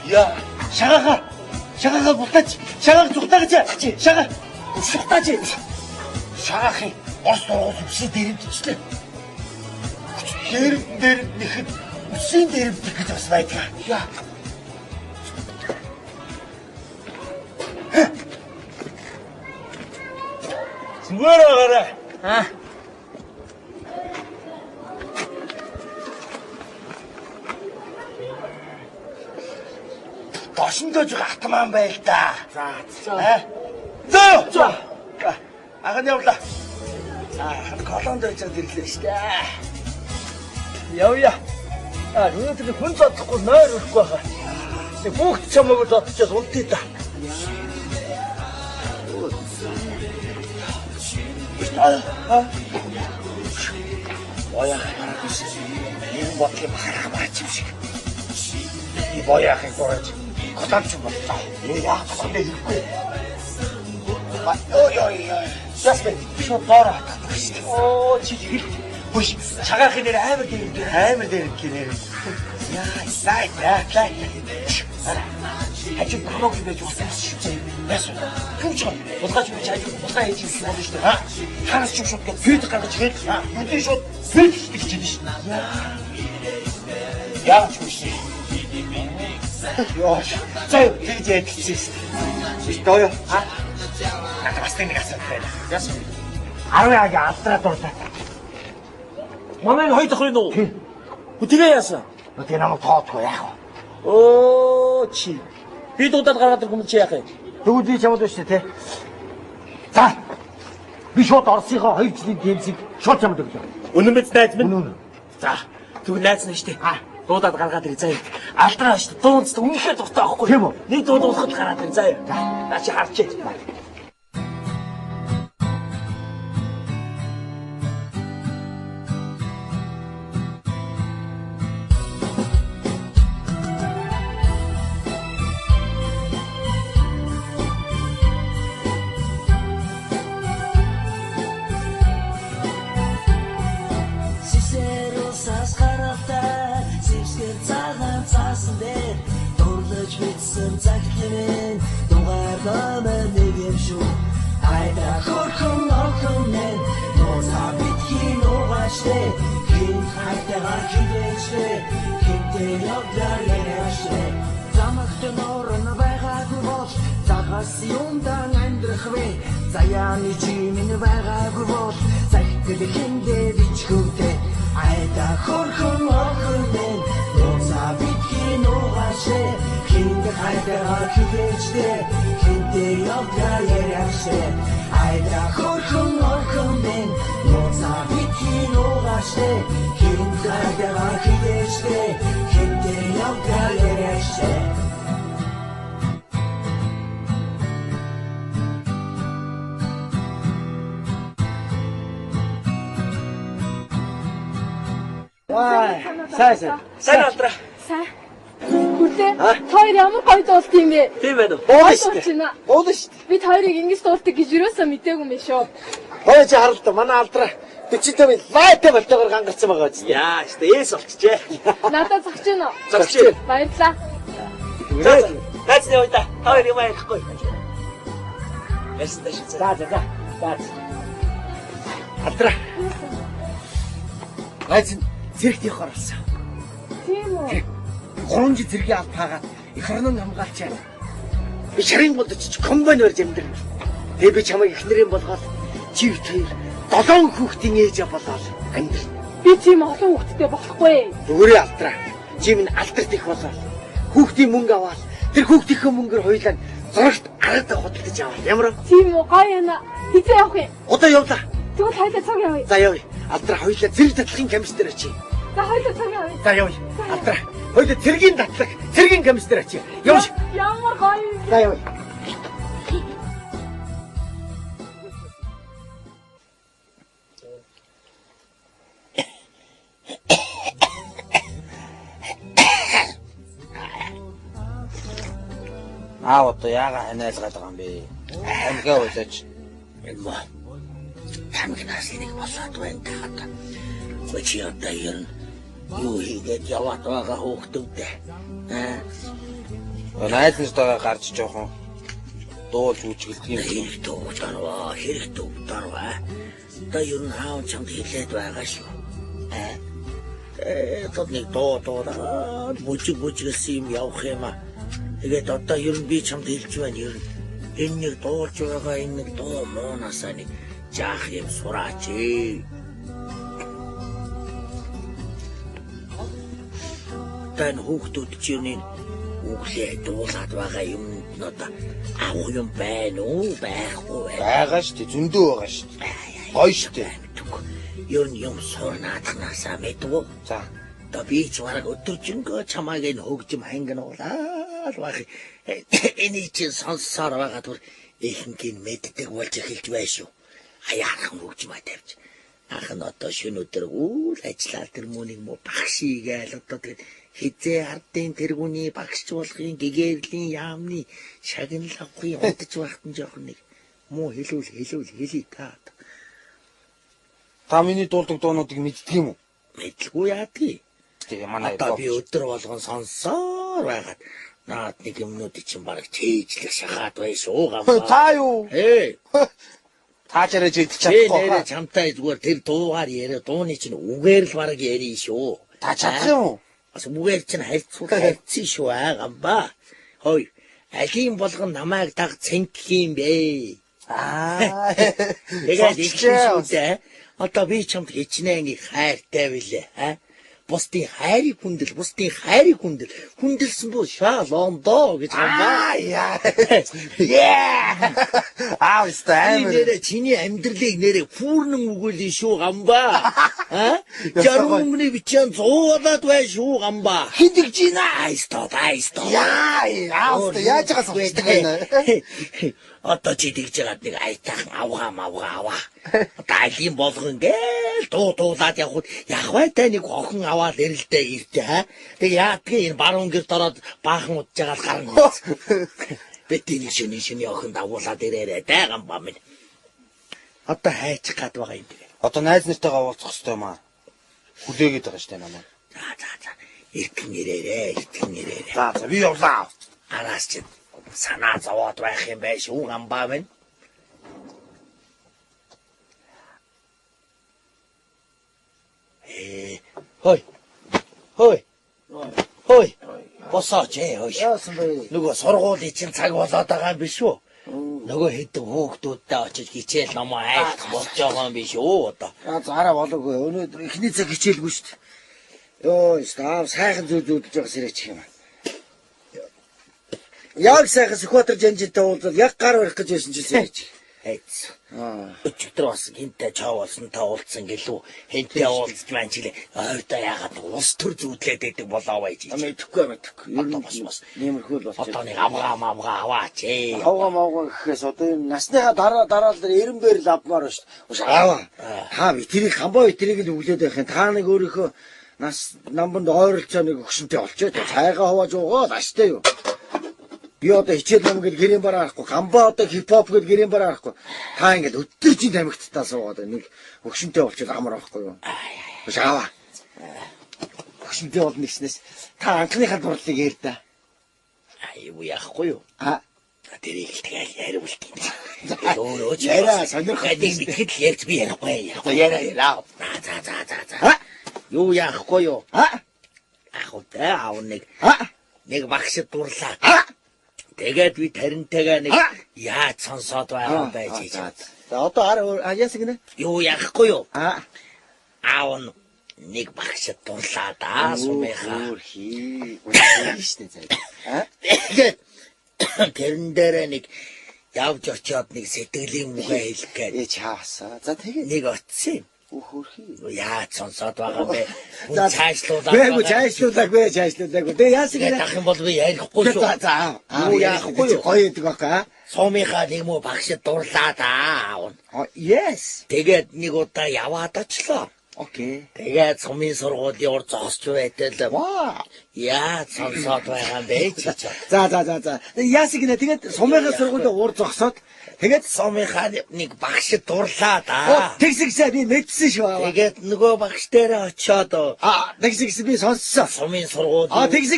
Яа, шагаага бултаач. Шагааг зүхтаагч. Шагаа. Зүхтаач. Шагаахийн орс дургуул үсийн дээрэмдчихлээ. Дээр нэхэд үсийн дээрэмдэх гэж бас байдаг. Яа. Зүгээр байгаарай. Дошиндож хатмаан байл та. За. Ахын явлаа. Колонд очоод ирлээ штэ. Явъя. Өнөөдөр хүн зодохгүй нойр өрөхгүй хаа. Тэг бүгд чамайг зодчиход унтъя та. Бояа харагс. Энэ бодлыг харахмаач юм шиг. И бояахыг гооч. Готамч боллоо. Яах вэ хэрэггүй. Ой. Ясбэ. Шууд доороо хатдаг шүү. Оо чи хэл. Бүш шагаахын нэр амар дээр гинээр. Яа, лайт. Хажуу програм гэж болсон шүү. Яс. Күнч булгаач би чааж булгаа хийж ирсэн болно шүү. Ханаас ч шууд гээд фид гаргаж гээд бүдэн шууд фид гэж чинь шүү. Яа ч биш. Ёо. Зөө тэгж ядчихсан шүү. Доо. Надад нэг асуулт байна. Яс. 10-аагийн алдраа дурлаа. Манай хоёр дахь нь уу? Тэгээ яасан? Тэгээ намайг тоодгүй яах вэ? Оо чи. Би дуудаад гаргаад ирэх юм чи яах вэ? Тэгвэл би чамд шүү те. За. Би шууд Оросынхоо 2 жилийн дэмжиг шууд чамд өглөө. Үнэн биз найз минь? Үнэн. За. Тэгвэл найз нь шүү те. Дуудаад гаргаад ирээ заяа. Алдраа шүү. Дуунц үнэхээр дуртай байхгүй. Тийм үү? Нэг дууд уулахад гараад ирээ заяа. За. Наа чи харчээ. Юундан амьдрах вэ? Заяаны чимэн байгаагүй бол захидл хиндэ бичгүүтэй айда хөрхөн орхон нууцаа битгий нуугашээ хинд хайдаа хивэжтэй хинтэ явдаа яриашээ айда хөрхөн орхон нууцаа битгий нуугашээ хинд хайдаа хивэжтэй хинтэ явдаа яриашээ Сайн алдраа. Сайн. Хүлээ. Хоёр ямар гоё дуулт юм бэ? Тийм байна уу? Уулаа шүү. Уулаа шүү. Бид хоёрыг ингэж дуулдаг гэж юусаа мтээгүй юм шүү. Хоёр чи харалтаа манай алдраа 45-ийн лайт болтойгоор гангарсан байгаа биз. Яа, шүү. Ээс болчихжээ. Надад зогч гэнэ үү? Зогч гэнэ. Баярлаа. Тацны ойда. Хоёр юм ярихгүй. Ясташ. За. Алдраа. Гайз зэрэгт явах оролцсон. Тийм үү? 3 жил зэргийн алт хаагаад их орнон хамгаалчаа. Би шарын голд ч комбайн барьж амьдрал. Тэгээ би чамайг их нэрийн болгоод чи хоёр 7 хүүхдийн ээж болоод амьдрал. Би тийм олон хүүхдтэй болохгүй. Зүгээр алдраа. Чи минь алдарт их болоод хүүхдийн мөнгө аваад тэр хүүхдийнхээ мөнгөөр хоёулаа зурагт арга худалдаж аваа. Ямар вэ? Тийм үү? Гоё яна. Хизээ явах юм? Одоо явлаа. Тэгвэл хоёулаа цог явъя. За явъя. Алдраа хоёулаа зэрэг татлахын камстер очие. За хоёулаа цог явъя. За явъя. Алдраа хоёулаа цэргийн татлах цэргийн камстер очие. Явж. Ямар гоё. За явъя. Одоо яагаад ханиалгаад байгаа юм бэ? Амьгаа болооч. Юм. Тамхинаас нэг болоод байна та. Чи одоо юу хийгээд яваад байгаа хүүхдүүдтэй. Найз нартайгаа гарч жоохон дуулж үжиглдэг юм. Хэрэг дурваа, хэрэг дурваа. Та юу н хаан чамд хэлээд байгаа шүү. Тод нэг дуудаа бүжгэлсэн юм явах юм аа. Тэгээд одоо юу н би чамд хэлж байна юу н. Энэ нэг дуулж байгаа энэ нэг дуу моонасаа нэг жаах юм сураач. Тань хүүхдүүд чинь үглээ дуулаад байгаа юм одоо авах юм байна уу байхгүй байгаа шүү дээ зөндөө байгаа шүү дээ гоё шүү дээ юу юм сурнаадахнаасаа мэдвэ за одоо би ч бараг өдөржингөө чамааг энэ хөгжим хангинуулаад байх энийг чинь сонссоор байгаа түр ихэнх нь мэддэг болж эхэлж байна шүү хаяахан хөгжмөө тавьж ах нь одоо шөнө өдөр үйл ажиллаа тэр мөнийг мө багшигээл одоо тэгээд хизээ ардын тэргүүний багшч болохын гэгэрлийн яамны шагналахгүй унтж байхтан жоохон нэг муу хэлий та. Та миний дуулдаг дуунуудыг мэддэг юм уу? Мэдгүй яадгийг. Тэгээ манай одоо би өдөр болгон сонсоор байгаад наад нэг юмнуудыг чинь бараг чийжлэх шахаад bay шүү гамбаа. Та юу? Таачаараа жийдчих чадахгүй хаа. Чамтай зүгээр тэр дуугаар яриа дууны чинь үгээр л бараг ярий шүү. Та чадах юм уу? Бас үгээр чинь хайцсан шүү гамбаа. Хой алийн болгон намайг даг цэнхэх юм бэ. Тэгээд ихшээ. Одоо би чамд хичнээн их хайртай билээ. Бусдын хайрыг хүндэлсэн бо шаалондоо гэж гамбаа. Аа стайм. Нэрэ чиний амьдралыг нэрэ фүүрнэн өгөөлөө шүү гамбаа. Жарууны бичэн 100 болоод бай шүү гамбаа. Хидэгж ийна. Айстоо. Яаж байгаа сонсдог байна. Одоо чи тэгж яагаад нэг айтаахан авгаа. Одоо алийн болгон гээл дуулаад явхад явхайтай нэг охин аваад ирэлдэ иртэ. Тэг яадгийн энэ баруун гэрд ороод баахан удаж байгаа гарна. Бэтий нэг шөнийн охин дагуулаад ирээрээ гамбаа минь. Одоо хайчих гад байгаа юм бэ. Одоо найз нартайгаа уулзах хэрэгтэй юм аа. Хүлээгээд байгаа штэ намайг. За. Ирхэн ирээрээ. За би явлаа. Араас чинь санаа зовоод байх юм байх шүү гамбаа минь. Хой. Босооч хой. Яасан бэ? Нөгөө сургуулийн чинь цаг болоод байгаа юм биш үү? Нөгөө хэдэн хүүхдүүдтэй очиж хичээл номоо айлах болж байгаа юм биш үү одоо. Зараа болоогүй. Өнөөдөр эхний цаг хичээлгүй шүү дээ. Йоо, став сайхан зүүдэж байгаа сэрээч юм. Яг сайхан Сүхбаатар жанжинтай уулзаад яг гар барих гэж байсан чинь сэрээч. Айц. Өчигдөр бас хинтээ чаавалсантай уулзсан гэлүү. Хинтээ уулзч маань чилээ. Ойртой яагаад улс төр зүудлээд байдаг болоо байж. Мэдхгүй. Ер нь бас нэмэрхүү л болчих. Одоо нэг авгаа аваач. Авгаа гэхээс одоо энэ насныхаа дараа л эренбээр л авмаар шүү дээ. Аава. Та битрийг хамбаа битрийг л өглөөд байхын та нэг өөрийнхөө нас намбанд ойролцоо нэг өгшөнтэй олчоо. Цайгаа хувааж уугаад аштай юу. Би одоо хичээл ном гэж гэрийн бараа арахгүй, гамбаа одоо хипхоп гэж гэрийн бараа арахгүй. Та ингээд өдөржин тамхитаа суугаад нэг өгшөнтэй болчиход амар байхгүй юу? Шаава. Өгшөнтэй болно гэснээс та анхныхаа дурлалыг яар да. Юу яахгүй юу? Тэрийг л тэгэл яриулт юм. Өөрөө ч яриа сонирхол тэгэхэд л ярьж би ярихгүй. Яриа. За. Юу яахгүй юу? Аав нэг багшд дурлаа. Тэгээд би таринтайгаа нэг яаж сонсоод байгаа байж чад. За одоо яас гинэ? Юу яахгүй юу? Аав нэг багшд дурлаа да сумынхаа. Штэ заа. Тэгээд тэрэн дээр нэг явж очиод нэг сэтгэлийн мүгэ хэлэх гээд чаасаа. За тэгээд нэг очив. Хөрхий. Яаж сонсоод байгаа бэ? Цаашлуулаад. Цаашлуулаагүй. Тэгээ яас гинэ? Тах юм бол би ярихгүй шүү. За. Юу яахгүй гоё гэдэг баха. Сумынхаа нэг муу багшд дурлаа да. Yes. Тэгээд нэг удаа яваад очлоо. Окей. Тэгээд сумын сургуулийн ур зогсч байтал. Яаж сонсоод байгаа юм бэ чи? За. Яас гинэ? Тэгээд сумынхаа сургуулийн ур зогсоод тэгээд сумынхаа нэг багшд дурлаа да. Тэгсгсээ би мэдсэн шүү. Тэгээд нөгөө багш дээр очиод тэгсгс би сонссон. Сумын сургуулийн тэгсгс